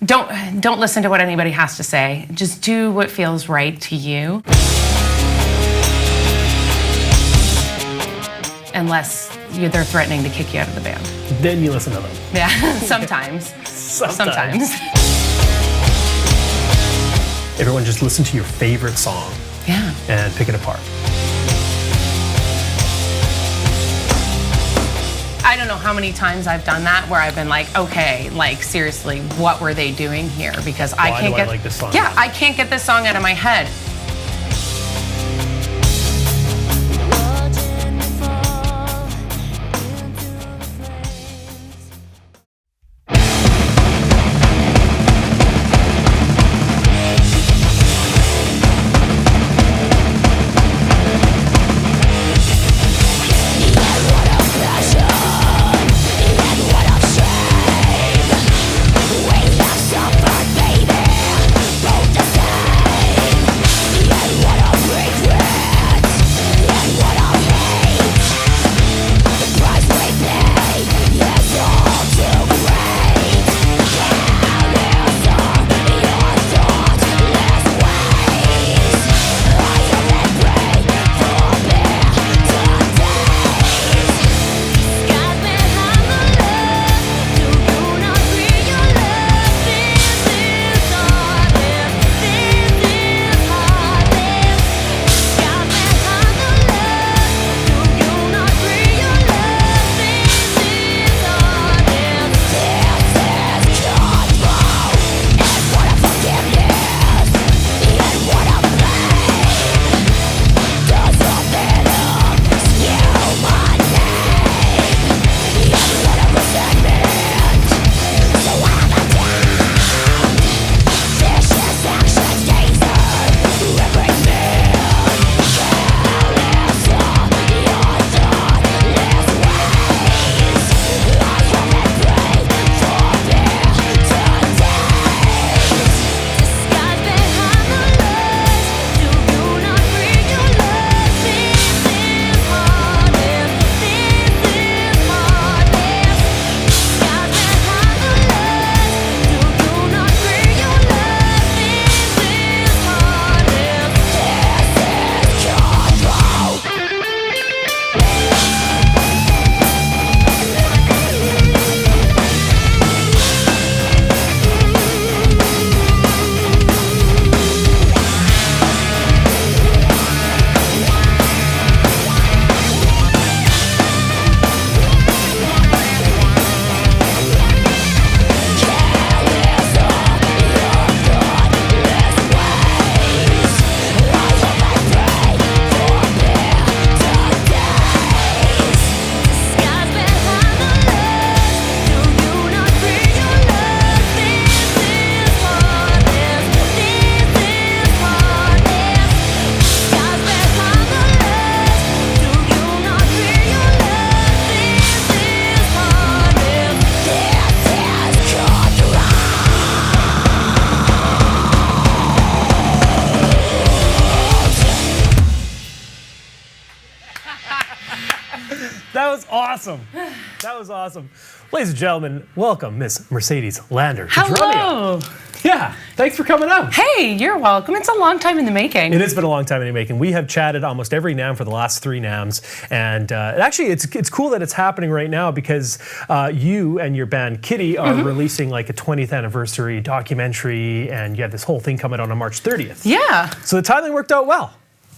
don't listen to what anybody has to say. Just do what feels right to you. Unless they're threatening to kick you out of the band. Then you listen to them. Yeah, sometimes. Sometimes. Everyone just listen to your favorite song. Yeah. And pick it apart. I don't know how many times I've done that where I've been like, okay, like seriously, what were they doing here? Because I can't get like this song? Yeah, I can't get this song out of my head. That was awesome. That was awesome. Ladies and gentlemen, welcome Miss Mercedes Lander to Hello. Drumeo. Yeah, thanks for coming out. Hey, you're welcome. It's a long time in the making. It has been a long time in the making. We have chatted almost every NAMM for the last 3 NAMMs, and actually it's cool that it's happening right now because you and your band Kittie are releasing like a 20th anniversary documentary, and you have this whole thing coming out on March 30th. Yeah. So the timing worked out well.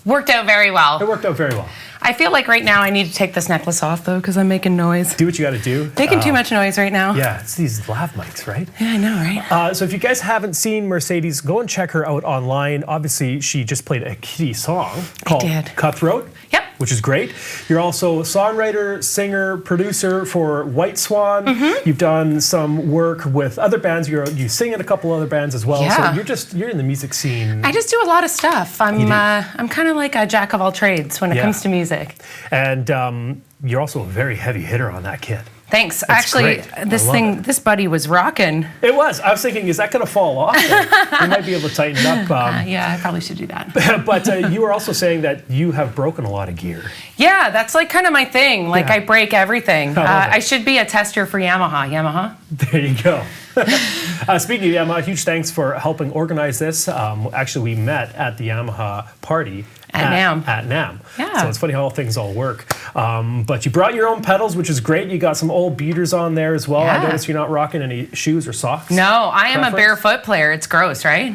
Worked out very well. It worked out very well. I feel like right now I need to take this necklace off though because I'm making noise. Do what you got to do. Making too much noise right now. Yeah, it's these lav mics, right? Yeah, I know, right? So if you guys haven't seen Mercedes, go and check her out online. Obviously, she just played a Kittie song called Cutthroat. Yep. Which is great. You're also a songwriter, singer, producer for White Swan. You've done some work with other bands. You sing in a couple other bands as well. Yeah. So you're in the music scene. I just do a lot of stuff. I'm kind of like a jack of all trades when it comes to music. And you're also a very heavy hitter on that kit. Thanks. That's Actually, great. this buddy was rocking. It was. I was thinking, is that going to fall off? We might be able to tighten it up. Yeah, I probably should do that. But you were also saying that you have broken a lot of gear. Yeah, that's like kind of my thing. Like I break everything. I should be a tester for Yamaha. There you go. Speaking of Yamaha, huge thanks for helping organize this. Actually, we met at the Yamaha party. At NAMM. Yeah. So it's funny how things all work. But you brought your own pedals, which is great. You got some old beaters on there as well. Yeah. I noticed you're not rocking any shoes or socks. No, I am a barefoot player. It's gross, right?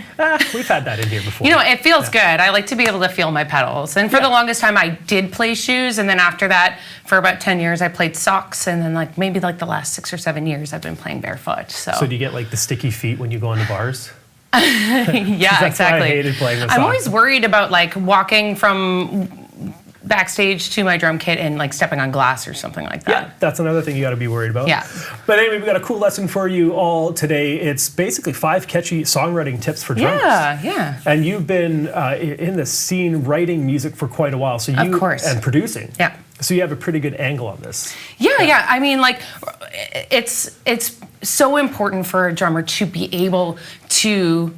We've had that in here before. You know, it feels good. I like to be able to feel my pedals. And for the longest time, I did play shoes. And then after that, for about 10 years, I played socks. And then maybe the last 6 or 7 years, I've been playing barefoot. So do you get the sticky feet when you go into bars? Yeah, that's exactly. Why I hated playing with socks. I'm always worried about walking from backstage to my drum kit and stepping on glass or something like that. Yeah, that's another thing you got to be worried about. Yeah. But anyway, we've got a cool lesson for you all today. It's basically 5 catchy songwriting tips for drummers. Yeah. And you've been in the scene writing music for quite a while. So you, of course. And producing. Yeah. So you have a pretty good angle on this. Yeah. I mean, it's so important for a drummer to be able to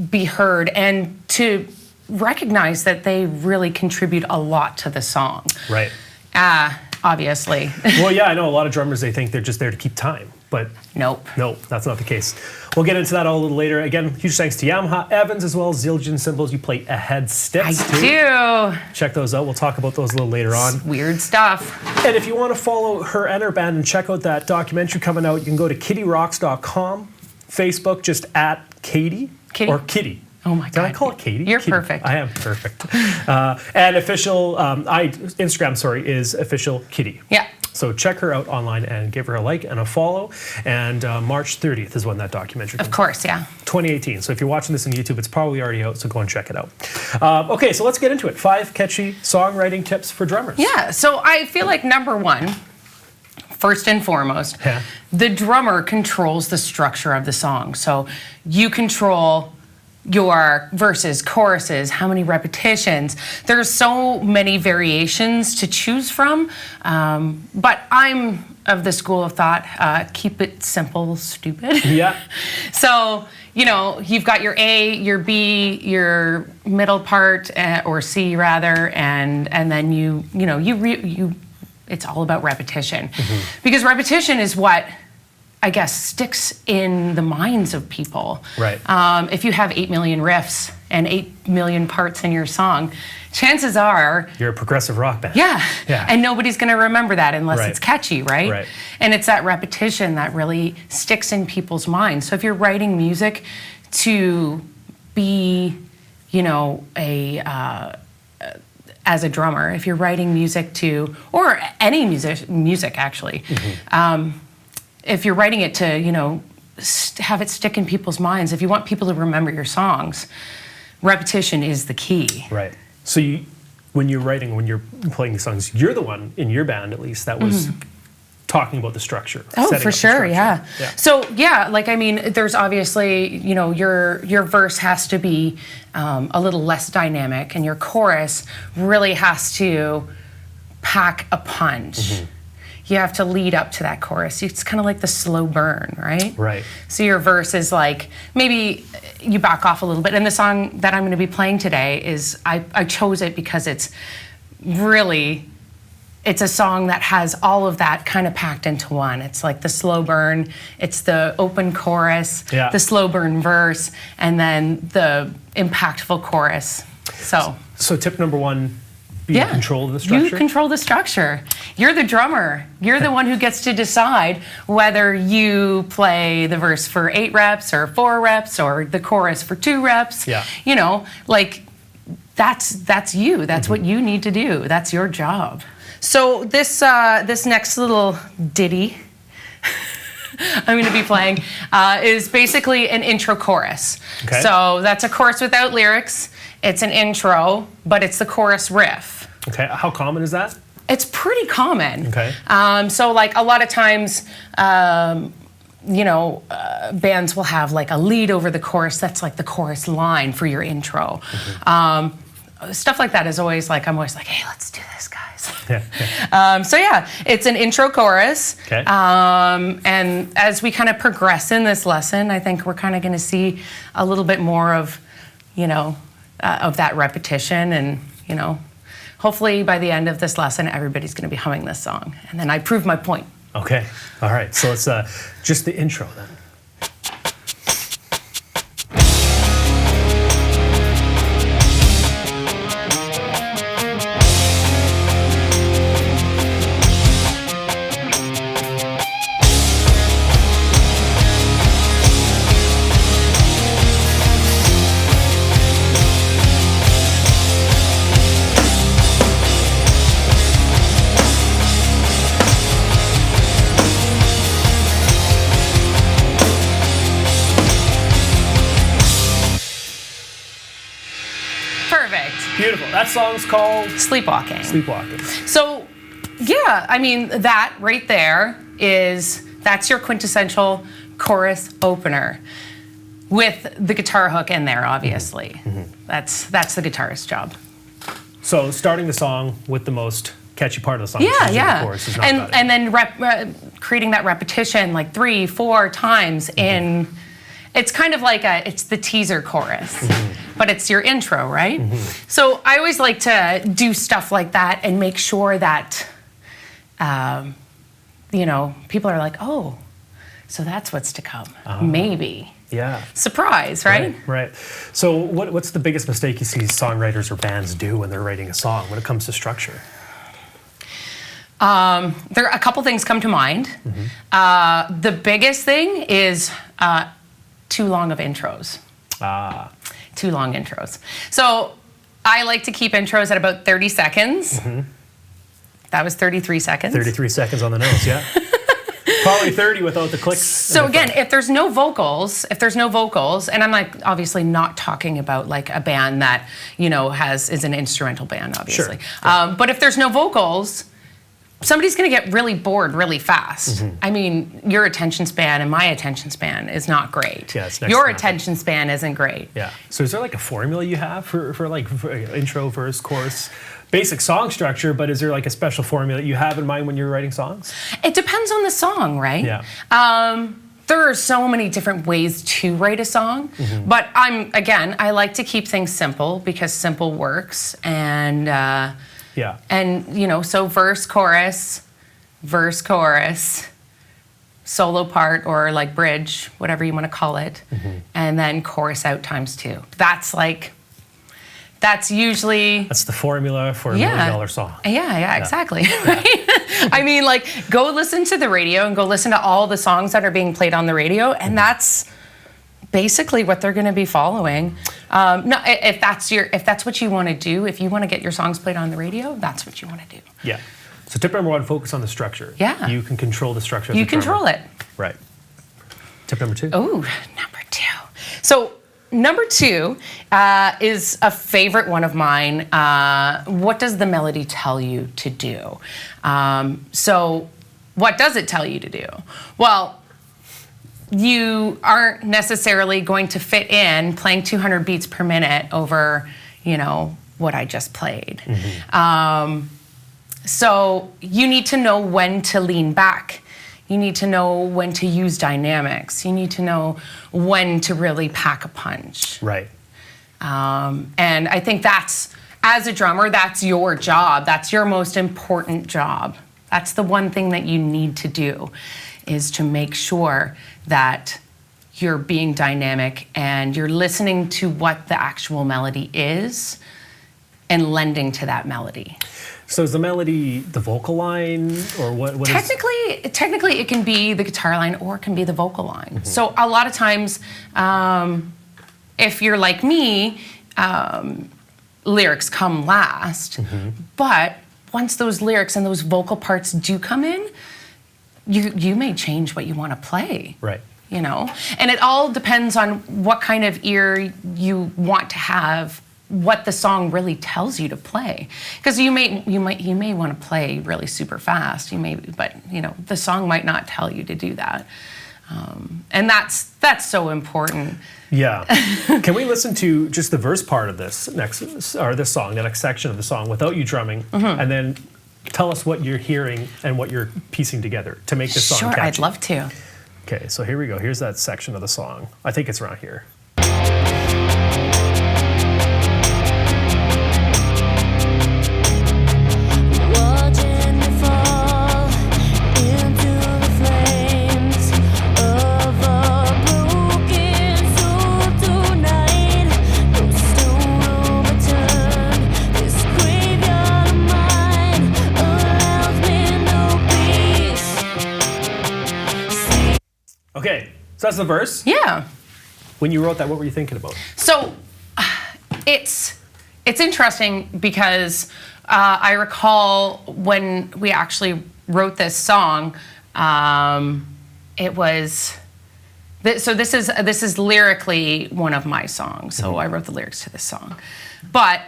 be heard and to recognize that they really contribute a lot to the song. Right. Obviously. Well, yeah, I know a lot of drummers, they think they're just there to keep time. But nope, that's not the case. We'll get into that all a little later. Again, huge thanks to Yamaha, Evans, as well as Zildjian cymbals. You play ahead sticks too. I do. Check those out. We'll talk about those a little later on. Weird stuff. And if you want to follow her and her band and check out that documentary coming out, you can go to kittyrocks.com, Facebook, just at Katie. Or Kittie. Oh my God. Did I call it Katie? You're Kittie. perfect. I am perfect. And official, Instagram, is official Kittie. Yeah. So check her out online and give her a like and a follow. And March 30th is when that documentary comes out. Of course, yeah. 2018. So if you're watching this on YouTube, it's probably already out, so go and check it out. Okay, so let's get into it. 5 catchy songwriting tips for drummers. Yeah, so I feel like number one, first and foremost, the drummer controls the structure of the song. So you control your verses, choruses, how many repetitions. There's so many variations to choose from, but I'm of the school of thought, keep it simple, stupid. Yeah. So, you've got your A, your B, your middle part, or C rather, and then you it's all about repetition. Mm-hmm. Because repetition is what, I guess, sticks in the minds of people. Right. If you have 8 million riffs and 8 million parts in your song, chances are you're a progressive rock band. Yeah. And nobody's going to remember that unless it's catchy, right? Right. And it's that repetition that really sticks in people's minds. So if you're writing music to be, as a drummer, if you're writing music to, or any music actually, mm-hmm. If you're writing it to, have it stick in people's minds, if you want people to remember your songs, repetition is the key. Right. So when you're playing these songs, you're the one, in your band at least, that was talking about the structure. Oh, for sure, yeah. So, there's obviously, your verse has to be a little less dynamic, and your chorus really has to pack a punch. Mm-hmm. You have to lead up to that chorus. It's kind of like the slow burn, right? Right. So your verse is maybe you back off a little bit. And the song that I'm going to be playing today is, I chose it because it's a song that has all of that kind of packed into one. It's like the slow burn, it's the open chorus, the slow burn verse, and then the impactful chorus. So tip number one, be in control of the structure? You control the structure. You're the drummer. You're the one who gets to decide whether you play the verse for 8 reps or 4 reps or the chorus for 2 reps. Yeah. That's you. That's what you need to do. That's your job. So this next little ditty I'm going to be playing is basically an intro chorus. Okay. So that's a chorus without lyrics. It's an intro, but it's the chorus riff. Okay. How common is that? It's pretty common. Okay. So a lot of times, bands will have a lead over the chorus. That's the chorus line for your intro. Mm-hmm. Stuff like that is always I'm always hey, let's do this, guys. Yeah. It's an intro chorus. Okay. And as we kind of progress in this lesson, I think we're kind of going to see a little bit more of, of that repetition, and hopefully by the end of this lesson everybody's going to be humming this song, and then I prove my point. Okay. All right. So it's just the intro then. Beautiful. That song's called Sleepwalking. Sleepwalking. So, yeah, I mean, that right there that's your quintessential chorus opener with the guitar hook in there, obviously. That's the guitarist's job. So starting the song with the most catchy part of the song, Yeah. the chorus, is not bad. And then creating that repetition like 3-4 times in. It's kind of like it's the teaser chorus, but it's your intro, right? So I always like to do stuff like that and make sure that, people are like, oh, so that's what's to come. Maybe. Yeah. Surprise, right? Right. So what's the biggest mistake you see songwriters or bands do when they're writing a song when it comes to structure? There are a couple things come to mind. The biggest thing is too long of intros. Too long intros. So I like to keep intros at about 30 seconds. That was 33 seconds. 33 seconds on the nose, yeah. Probably 30 without the clicks. So again, if there's no vocals, and I'm like obviously not talking about like a band that, is an instrumental band, obviously. Sure. But if there's no vocals, somebody's going to get really bored really fast. I mean, your attention span and my attention span is not great. Yeah, it's next your to nothing. attention span isn't great. Yeah. So is there like a formula you have for intro, verse, chorus, basic song structure, but is there like a special formula that you have in mind when you're writing songs? It depends on the song, right? Yeah. There are so many different ways to write a song, but I like to keep things simple because simple works, and Yeah. And, so verse, chorus, solo part, or like bridge, whatever you want to call it, and then chorus out times 2. That's usually... That's the formula for a $1 million song. Yeah, exactly. Right? I mean, like, go listen to the radio and go listen to all the songs that are being played on the radio, and that's basically what they're going to be following. No, if that's what you want to do, if you want to get your songs played on the radio, that's what you want to do. Yeah. So tip number 1, focus on the structure. Yeah. You can control the structure. You control it. Right. Tip number 2. Oh, number 2. So number 2 is a favorite one of mine. What does the melody tell you to do? So what does it tell you to do? Well, you aren't necessarily going to fit in playing 200 beats per minute over, what I just played. So you need to know when to lean back. You need to know when to use dynamics. You need to know when to really pack a punch. Right. And I think as a drummer, that's your job. That's your most important job. That's the one thing that you need to do, is to make sure that you're being dynamic and you're listening to what the actual melody is and lending to that melody. So is the melody the vocal line, or what? Technically, it can be the guitar line or it can be the vocal line. So a lot of times, if you're like me, lyrics come last. But once those lyrics and those vocal parts do come in, you may change what you want to play. Right. And it all depends on what kind of ear you want to have, what the song really tells you to play. Because you may want to play really super fast. But the song might not tell you to do that. And that's so important. Yeah. Can we listen to just the verse part of this song, the next section of the song, without you drumming, and then tell us what you're hearing and what you're piecing together to make this song catchy? Sure, I'd love to. Okay, so here we go. Here's that section of the song. I think it's around here. Okay, so that's the verse. Yeah. When you wrote that, what were you thinking about? So it's interesting because I recall when we actually wrote this song, it was so this is lyrically one of my songs. So I wrote the lyrics to this song, but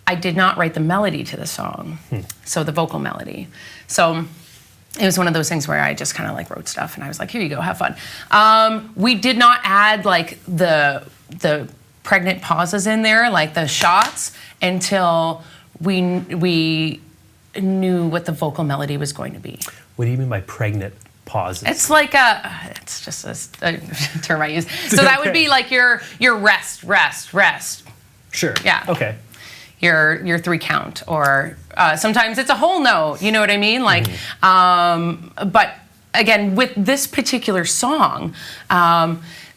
I did not write the melody to the song, so the vocal melody. So it was one of those things where I just kind of like wrote stuff and I was like, here you go, have fun. We did not add like the pregnant pauses in there, like the shots, until we knew what the vocal melody was going to be. What do you mean by pregnant pauses? It's like it's just a term I use. So that would be like your rest. Sure. Yeah. Okay. Your 3 count, or sometimes it's a whole note. You know what I mean? Like, but again, with this particular song,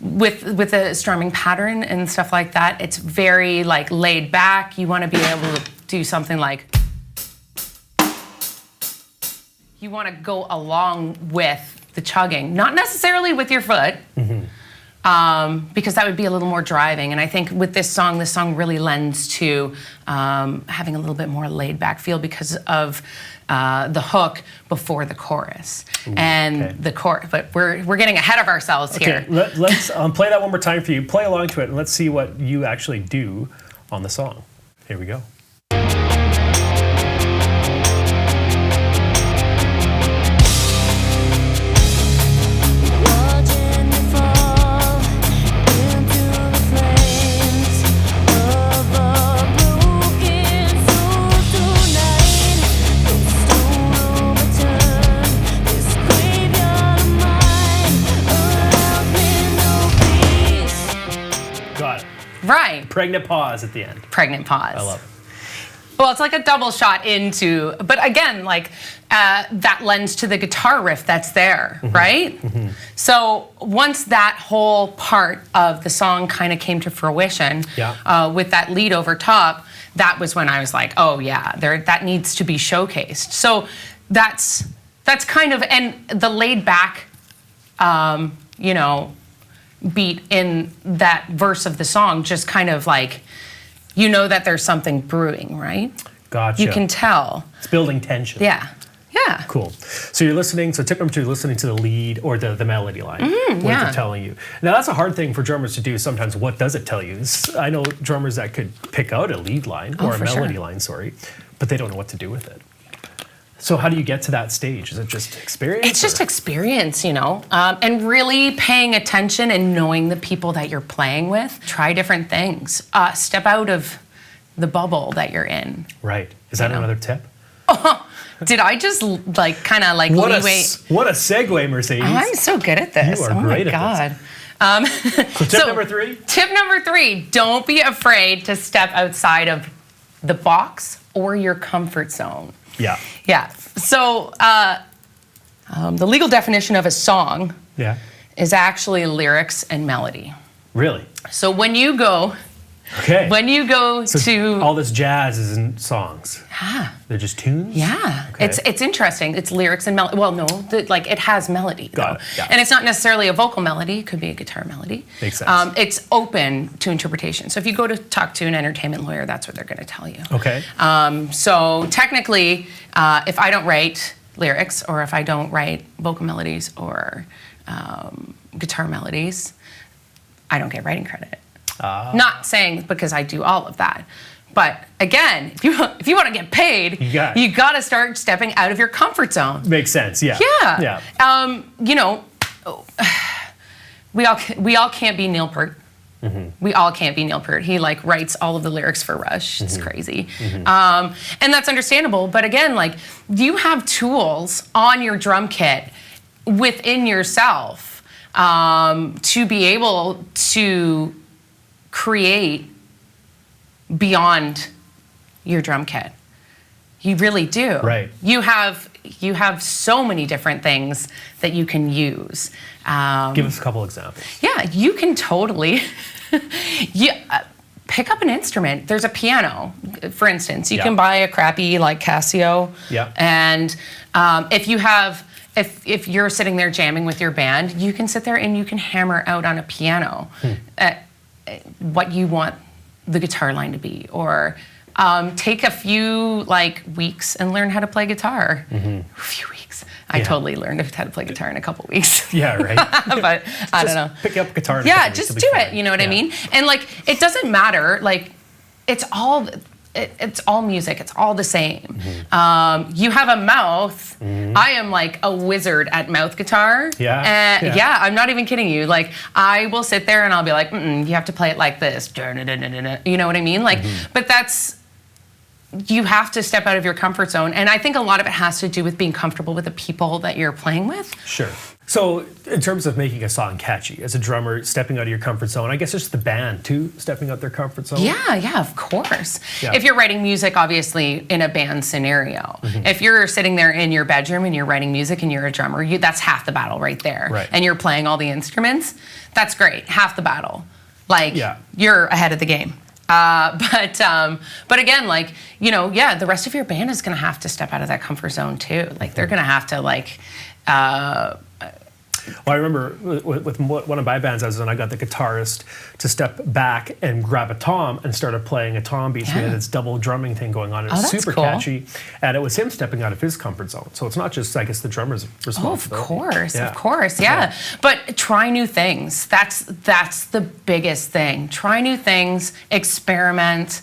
with the strumming pattern and stuff like that, it's very like laid back. You want to be able to do something like. You want to go along with the chugging, not necessarily with your foot. Because that would be a little more driving. And I think with this song really lends to having a little bit more laid back feel because of the hook before the chorus. The chorus, but we're getting ahead of ourselves here. Let's play that one more time for you. Play along to it and let's see what you actually do on the song. Here we go. Right. Pregnant pause at the end. Pregnant pause. I love it. Well, it's like a double shot into, but again, like that lends to the guitar riff that's there, right? So once that whole part of the song kind of came to fruition, with that lead over top, that was when I was like, oh yeah, that needs to be showcased. So that's kind of, and the laid back, beat in that verse of the song, just kind of like, you know that there's something brewing, right? Gotcha. You can tell. It's building tension. Yeah. Cool. So you're listening, so tip number 2, listening to the lead or the melody line. What is it telling you? Now that's a hard thing for drummers to do sometimes. What does it tell you? I know drummers that could pick out a lead line or a melody line, but they don't know what to do with it. So how do you get to that stage? Is it just experience? It's just experience, and really paying attention and knowing the people that you're playing with. Try different things. Step out of the bubble that you're in. Right. Is that another tip? Oh, did I just kind of what a segue, Mercedes. I'm so good at this. You are great at this. So tip number 3? Tip number 3, don't be afraid to step outside of the box or your comfort zone. Yeah. So the legal definition of a song is actually lyrics and melody. Really? So when you go to all this jazz is in songs. They're just tunes? Yeah. Okay. It's interesting. It's lyrics and melody. Well, no, it has melody. Got it. Yeah. And it's not necessarily a vocal melody. It could be a guitar melody. Makes sense. It's open to interpretation. So if you go to talk to an entertainment lawyer, that's what they're going to tell you. Okay. So technically, if I don't write lyrics or if I don't write vocal melodies or guitar melodies, I don't get writing credit. Not saying because I do all of that. But again, if you want to get paid, you got to start stepping out of your comfort zone. Makes sense, yeah. Yeah. We all can't be Neil Peart. We all can't be Neil Peart. He writes all of the lyrics for Rush. It's crazy. And that's understandable. But again, you have tools on your drum kit within yourself to be able to create beyond your drum kit. You really do. Right. You have so many different things that you can use. Give us a couple examples. Yeah, you can totally pick up an instrument. There's a piano, for instance. You can buy a crappy Casio. Yeah. And if you're sitting there jamming with your band, you can sit there and you can hammer out on a piano what you want the guitar line to be, or take a few weeks and learn how to play guitar. A few weeks. I totally learned how to play guitar in a couple weeks. Yeah, right. But I don't know. Pick up guitar. Yeah, just do it. You know what I mean? And it doesn't matter. It's all it's all music. It's all the same. You have a mouth. I am like a wizard at mouth guitar. Yeah, I'm not even kidding you. Like, I will sit there and I'll be like, you have to play it like this. You know what I mean? Like, but you have to step out of your comfort zone. And I think a lot of it has to do with being comfortable with the people that you're playing with. Sure. So in terms of making a song catchy, as a drummer, stepping out of your comfort zone, I guess it's the band too, stepping out their comfort zone? Yeah, of course. Yeah. If you're writing music, obviously, in a band scenario. If you're sitting there in your bedroom and you're writing music and you're a drummer, that's half the battle right there. Right. And you're playing all the instruments, that's great, half the battle. Like, you're ahead of the game. But again, like, the rest of your band is going to have to step out of that comfort zone too. Like, they're going to have to well, I remember with one of my bands I was in, I got the guitarist to step back and grab a tom and started playing a tom beat. So we had this double drumming thing going on. It was super catchy. And it was him stepping out of his comfort zone. So it's not just, I guess, the drummer's responsibility. Of course, yeah. But try new things. That's the biggest thing. Try new things, experiment,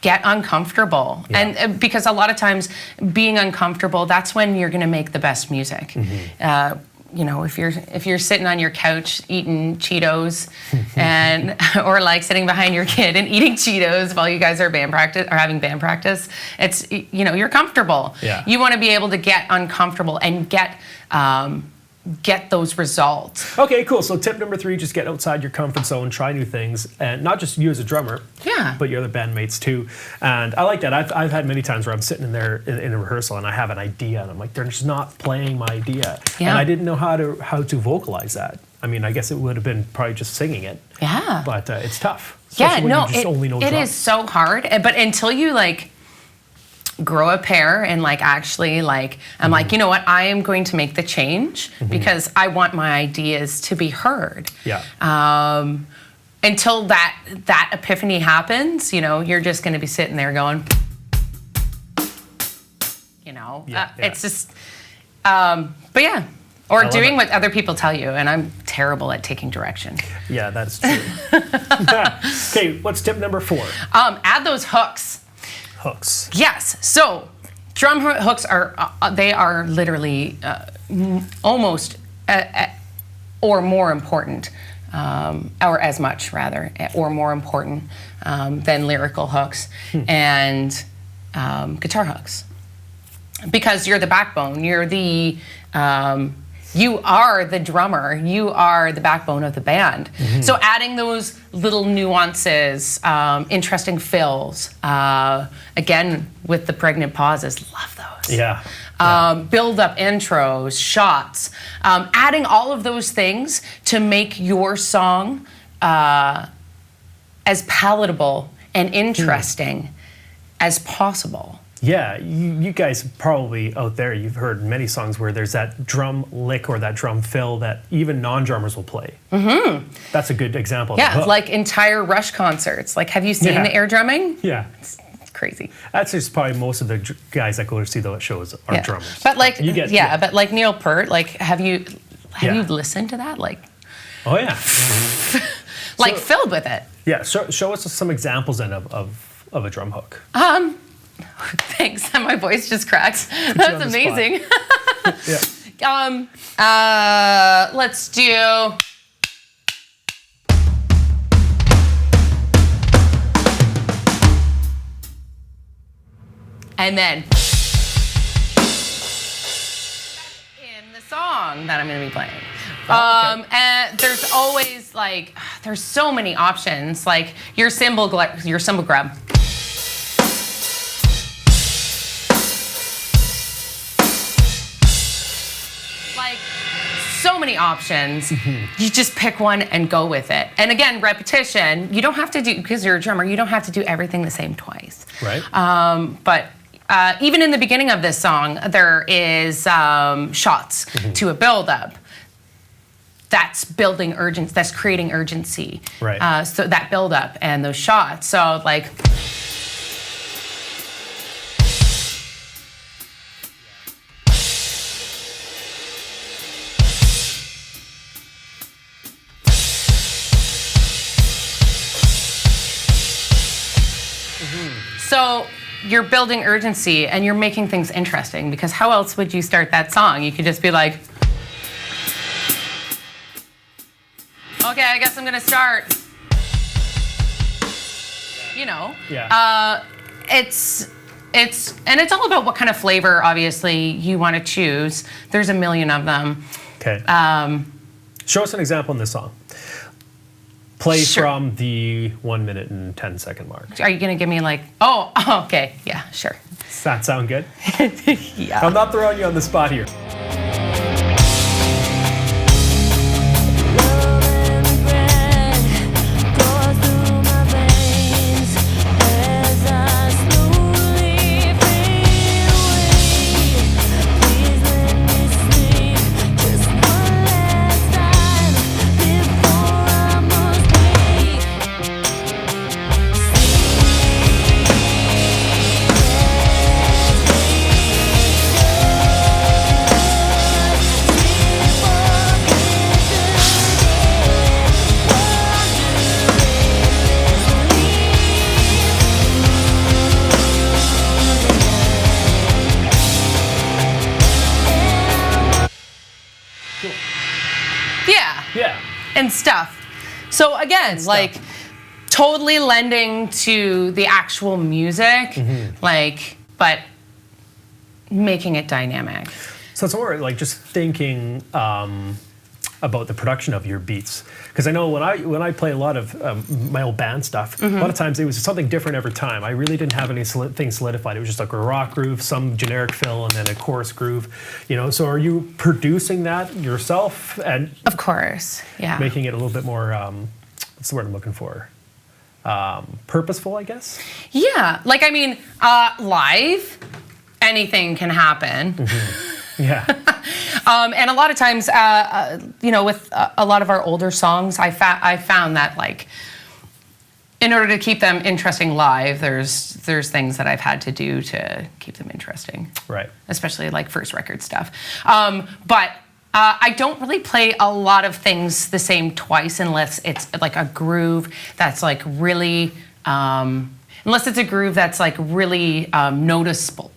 get uncomfortable. And because a lot of times being uncomfortable, that's when you're going to make the best music. If you're sitting on your couch eating Cheetos and or like sitting behind your kid and eating Cheetos while you guys are having band practice, it's you're comfortable. You want to be able to get uncomfortable and get those results. Okay, cool. So tip number 3, just get outside your comfort zone, try new things, and not just you as a drummer, but your other bandmates too. And I like that. I've had many times where I'm sitting in there in a rehearsal and I have an idea and I'm like, they're just not playing my idea. And I didn't know how to vocalize that. I mean, I guess it would have been probably just singing it. But it's tough. It is so hard. But until you grow a pair and actually I'm like, you know what, I am going to make the change because I want my ideas to be heard. Until that epiphany happens, you're just going to be sitting there going, it's just, or doing what other people tell you, and I'm terrible at taking direction. Yeah, that's true. Okay, what's tip number 4? Add those hooks. Yes. So drum hooks are literally almost or more important, or as much rather, or more important than lyrical hooks and guitar hooks, because you're the backbone. You are the drummer. You are the backbone of the band. So adding those little nuances, interesting fills, again, with the pregnant pauses, love those. Build up intros, shots, adding all of those things to make your song as palatable and interesting as possible. Yeah, you guys probably out there, you've heard many songs where there's that drum lick or that drum fill that even non-drummers will play. That's a good example. Yeah, like entire Rush concerts. Like, have you seen the air drumming? Yeah. It's crazy. That's just probably most of the guys that go to see those shows are drummers. But but like Neil Peart, have you listened to that? Oh yeah. Filled with it. Yeah, show us some examples then of a drum hook. Thanks. My voice just cracked. That's amazing. Let's do. And then in the song that I'm going to be playing. And there's always there's so many options. Like your cymbal grab. So many options. You just pick one and go with it. And again, repetition. You don't have to do, because you're a drummer, you don't have to do everything the same twice. Right. But even in the beginning of this song, there is shots to a build-up. That's building urgency. That's creating urgency. Right. So that build-up and those shots. So So you're building urgency and you're making things interesting, because how else would you start that song? You could just be like, okay, I guess I'm gonna start. You know, it's all about what kind of flavor, obviously, you want to choose. There's a million of them. Okay. Show us an example in this song. Play from the 1 minute and 10 second mark. Are you gonna give me like? Oh, okay, yeah, sure. Does that sound good? Yeah. I'm not throwing you on the spot here. And stuff. So again, like totally lending to the actual music, like, but making it dynamic. So it's more like just thinking about the production of your beats, because I know when I play a lot of my old band stuff, a lot of times it was something different every time. I really didn't have anything solidified. It was just like a rock groove, some generic fill, and then a chorus groove. You know, so are you producing that yourself and of course, yeah, making it a little bit more what's the word I'm looking for? Purposeful, I guess. Yeah, like I mean, live, anything can happen. Yeah. And a lot of times, you know, with a lot of our older songs, I found that, like, in order to keep them interesting live, there's things that I've had to do to keep them interesting. Right. Especially, like, first record stuff. But I don't really play a lot of things the same twice unless it's, like, a groove that's, like, really... unless it's a groove that's, like, really noticeable.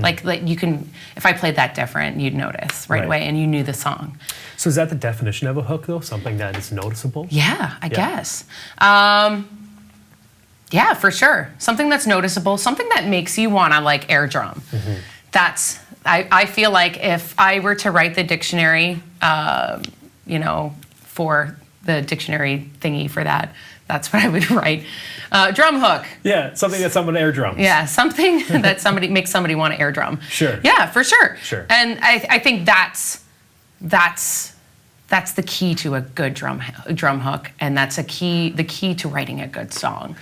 Like you can, if I played that different, you'd notice right away, and you knew the song. So is that the definition of a hook, though? Something that is noticeable? Yeah, I guess. Yeah, for sure. Something that's noticeable, something that makes you want to, like, air drum. That's, I feel like if I were to write the dictionary, you know, for the dictionary thingy for that, that's what I would write. Drum hook. Yeah, something that someone air drums. Yeah, something that somebody makes somebody want to air drum. Sure. Yeah, for sure. Sure. And I think that's the key to a good drum hook, and that's the key to writing a good song.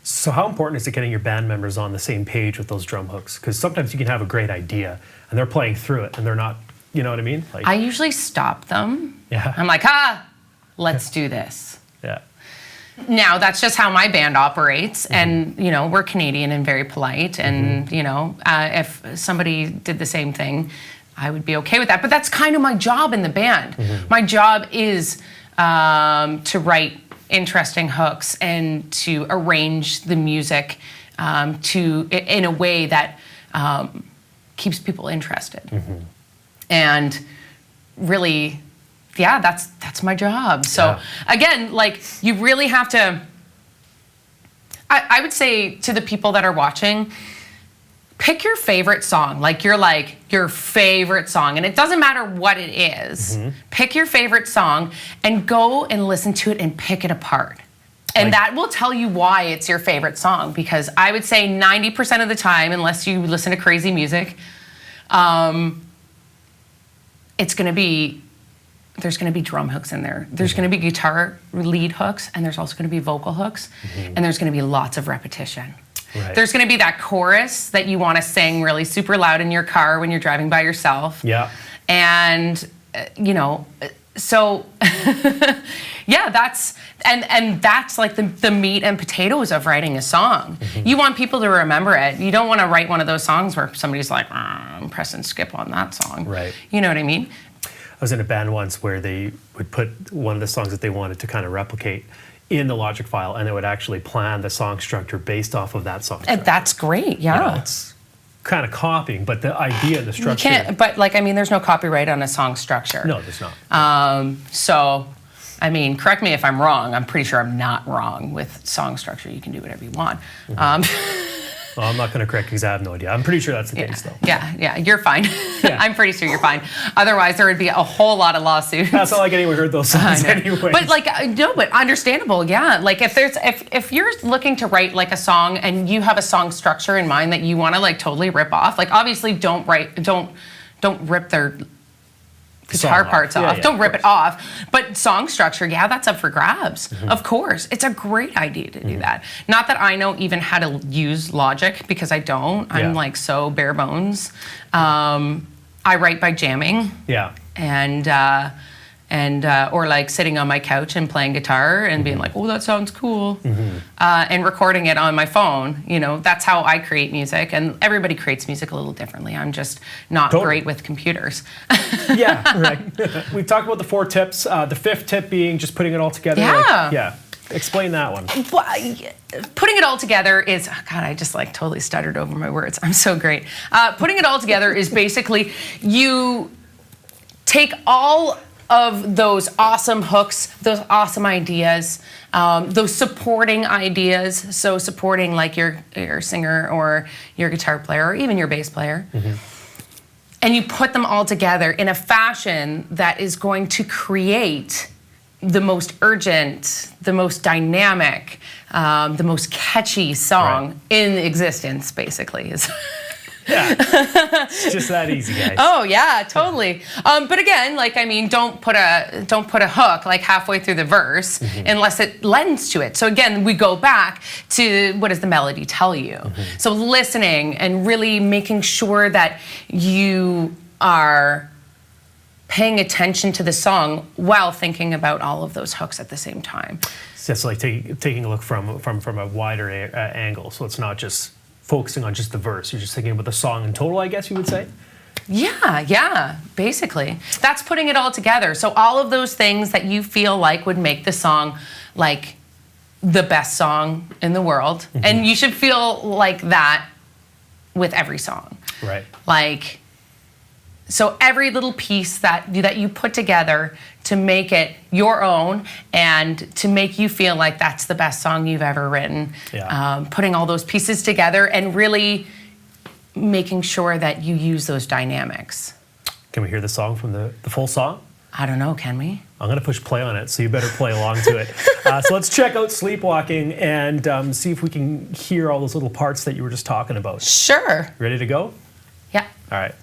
So how important is it getting your band members on the same page with those drum hooks? Because sometimes you can have a great idea and they're playing through it and they're not, you know what I mean? Like, I usually stop them. Yeah. I'm like, let's do this. Yeah. Now, that's just how my band operates, and, you know, we're Canadian and very polite, and, you know, if somebody did the same thing, I would be okay with that. But that's kind of my job in the band. My job is to write interesting hooks and to arrange the music in a way that keeps people interested. And really... yeah, that's my job. So again, like, you really have to, I would say to the people that are watching, pick your favorite song, like your favorite song, and it doesn't matter what it is. Pick your favorite song and go and listen to it and pick it apart. And that will tell you why it's your favorite song, because I would say 90% of the time, unless you listen to crazy music, it's gonna be, there's going to be drum hooks in there. There's going to be guitar lead hooks, and there's also going to be vocal hooks, and there's going to be lots of repetition. Right. There's going to be that chorus that you want to sing really super loud in your car when you're driving by yourself. Yeah. And, you know, so, yeah, that's like the meat and potatoes of writing a song. You want people to remember it. You don't want to write one of those songs where somebody's like, I'm pressing skip on that song. Right. You know what I mean? I was in a band once where they would put one of the songs that they wanted to kind of replicate in the Logic file, and it would actually plan the song structure based off of that song structure. That's great, yeah. It's kind of copying, but the idea and the You structure. can't, but like, I mean, there's no copyright on a song structure. No, there's not. So, I mean, correct me if I'm wrong. I'm pretty sure I'm not wrong with song structure. You can do whatever you want. Well, I'm not going to correct because I have no idea. I'm pretty sure that's the case, though. Yeah, you're fine. Yeah. I'm pretty sure you're fine. Otherwise, there would be a whole lot of lawsuits. That's not like anyone heard those songs anyway. But like, no, but understandable, yeah. Like if you're looking to write like a song and you have a song structure in mind that you want to like totally rip off, like obviously don't rip their guitar parts off. Yeah, don't rip it off. But song structure, yeah, that's up for grabs. Mm-hmm. Of course. It's a great idea to do that. Not that I know even how to use Logic, because I don't. I'm like so bare bones. I write by jamming. Yeah. And or like sitting on my couch and playing guitar and being like, oh, that sounds cool, and recording it on my phone. You know, that's how I create music, and everybody creates music a little differently. I'm just not great with computers. Yeah, right. We've talked about the 4 tips. The 5th tip being just putting it all together. Yeah. Explain that one. Putting it all together is, God, I just like totally stuttered over my words. I'm so great. Putting it all together is basically you take all of those awesome hooks, those awesome ideas, those supporting ideas. So supporting like your singer or your guitar player or even your bass player. And you put them all together in a fashion that is going to create the most urgent, the most dynamic, the most catchy song in existence, basically. Yeah, it's just that easy, guys. Oh yeah, totally. But again, like I mean, don't put a hook like halfway through the verse unless it lends to it. So again, we go back to what does the melody tell you? So listening and really making sure that you are paying attention to the song while thinking about all of those hooks at the same time. It's just like taking a look from a wider angle. So it's not just focusing on just the verse. You're just thinking about the song in total, I guess you would say? Yeah, basically. That's putting it all together. So all of those things that you feel like would make the song like the best song in the world. And you should feel like that with every song. Right. Like, so every little piece that you put together to make it your own and to make you feel like that's the best song you've ever written. Yeah. Putting all those pieces together and really making sure that you use those dynamics. Can we hear the song from the full song? I don't know, can we? I'm going to push play on it, so you better play along to it. So let's check out Sleepwalking and see if we can hear all those little parts that you were just talking about. Sure. Ready to go? Yeah. All right.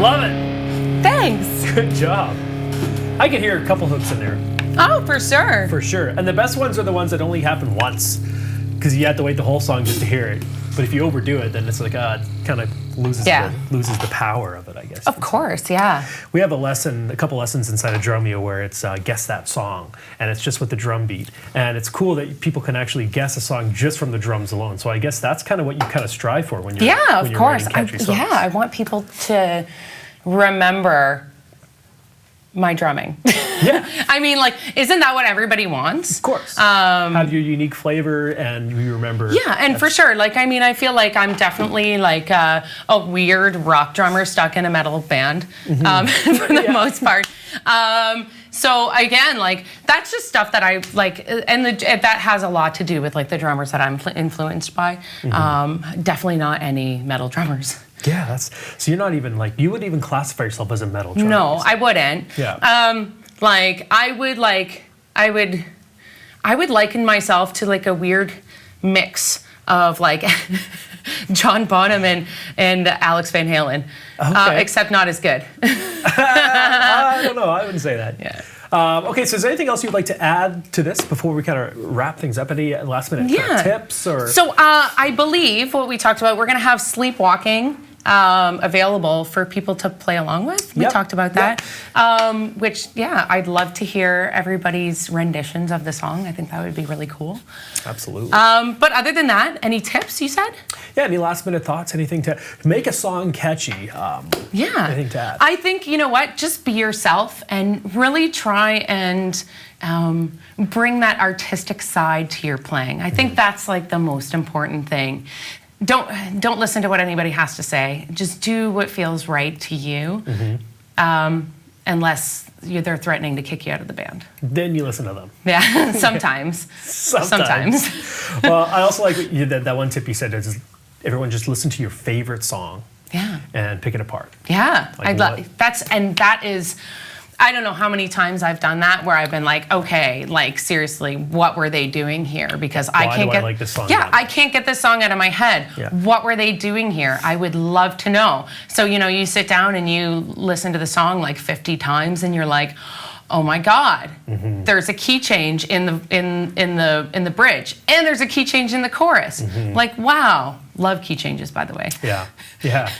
Love it. Thanks. Good job. I can hear a couple hooks in there. Oh, for sure. For sure. And the best ones are the ones that only happen once, because you have to wait the whole song just to hear it. But if you overdo it, then it's like, it kind of loses the power of it, I guess. Of course, yeah. We have a couple lessons inside of Drumeo where it's guess that song, and it's just with the drum beat. And it's cool that people can actually guess a song just from the drums alone. So I guess that's kind of what you kind of strive for when you're of course. writing catchy songs. I want people to remember my drumming. Yeah. I mean, like, isn't that what everybody wants? Of course. Have your unique flavor and you remember. Yeah, and for sure. Like, I mean, I feel like I'm definitely like a weird rock drummer stuck in a metal band for the most part. So again, like, that's just stuff that I like, and that has a lot to do with like the drummers that I'm influenced by. Definitely not any metal drummers. Yeah, so you're not even like, you wouldn't even classify yourself as a metal drummer. No, I wouldn't. Yeah. I would liken myself to like a weird mix of like John Bonham and Alex Van Halen, except not as good. I don't know. I wouldn't say that. Yeah. Okay, so is there anything else you'd like to add to this before we kind of wrap things up? Any last minute tips or? So I believe what we talked about, we're going to have Sleepwalking available for people to play along with. We talked about that, which, I'd love to hear everybody's renditions of the song. I think that would be really cool. Absolutely. But other than that, any tips you said? Yeah, any last minute thoughts? Anything to make a song catchy? Anything to add? I think, you know what, just be yourself and really try and bring that artistic side to your playing. I think that's like the most important thing. Don't listen to what anybody has to say. Just do what feels right to you, unless they're threatening to kick you out of the band. Then you listen to them. Yeah, sometimes. Sometimes. Well, I also like that one tip you said is everyone just listen to your favorite song. Yeah. And pick it apart. Yeah, Like that is. I don't know how many times I've done that where I've been like, okay, like seriously, what were they doing here? Because I can't get this song I can't get this song out of my head. Yeah. What were they doing here? I would love to know. So, you sit down and you listen to the song like 50 times and you're like, oh my God, there's a key change in the bridge, and there's a key change in the chorus. Like, wow, love key changes, by the way. Yeah,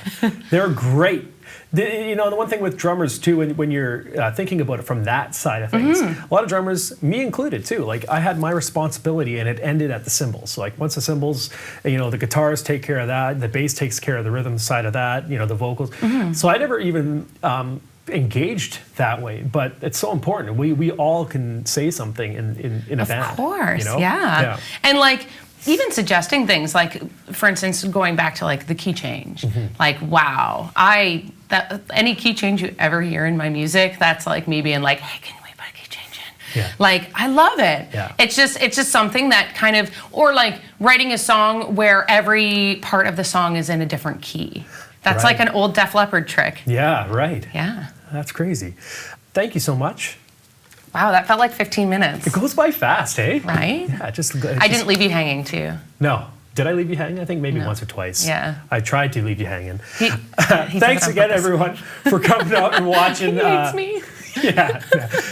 they're great. The one thing with drummers too, when you're thinking about it from that side of things, a lot of drummers, me included too, like I had my responsibility and it ended at the cymbals. So like once the cymbals, the guitars take care of that, the bass takes care of the rhythm side of that, the vocals. So I never even engaged that way, but it's so important. We all can say something in a band. Of course, yeah. And like, even suggesting things like, for instance, going back to like the key change, like, wow, any key change you ever hear in my music, that's like me being like, hey, can we put a key change in? Yeah. Like, I love it. Yeah. It's just something that kind of, or like writing a song where every part of the song is in a different key. That's like an old Def Leppard trick. Yeah, right. Yeah. That's crazy. Thank you so much. Wow, that felt like 15 minutes. It goes by fast, hey? Right? Yeah, I didn't leave you hanging, too. No. Did I leave you hanging? I think maybe once or twice. Yeah. I tried to leave you hanging. He Thanks again, everyone, for coming out and watching. He hates me.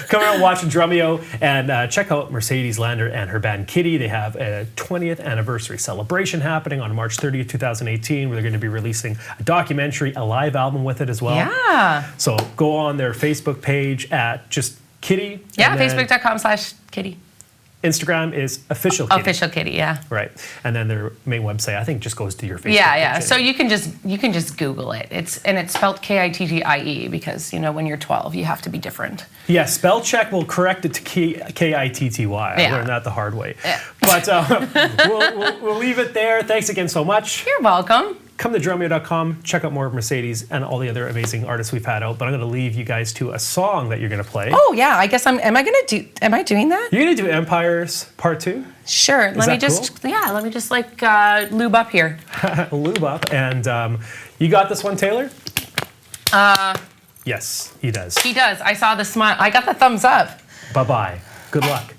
Coming out and watching Drumeo, and check out Mercedes Lander and her band Kittie. They have a 20th anniversary celebration happening on March 30th, 2018, where they're going to be releasing a documentary, a live album with it as well. Yeah. So go on their Facebook page at just Kittie. Yeah, facebook.com/Kittie. Instagram is official Kittie. Official Kittie, yeah. Right, and then their main website I think just goes to your Facebook. Yeah. page. So you can just Google it. It's spelled Kittie because when you're 12 you have to be different. Yeah, spell check will correct it to Kitty. I learned that the hard way. Yeah. But we'll leave it there. Thanks again so much. You're welcome. Come to Drumeo.com, check out more of Mercedes and all the other amazing artists we've had out. But I'm going to leave you guys to a song that you're going to play. Oh yeah, I guess am I doing that? You're going to do Empires Part 2? Sure. Let me just like lube up here. Lube up. And you got this one, Taylor? Yes, he does. He does. I saw the smile. I got the thumbs up. Bye-bye. Good luck.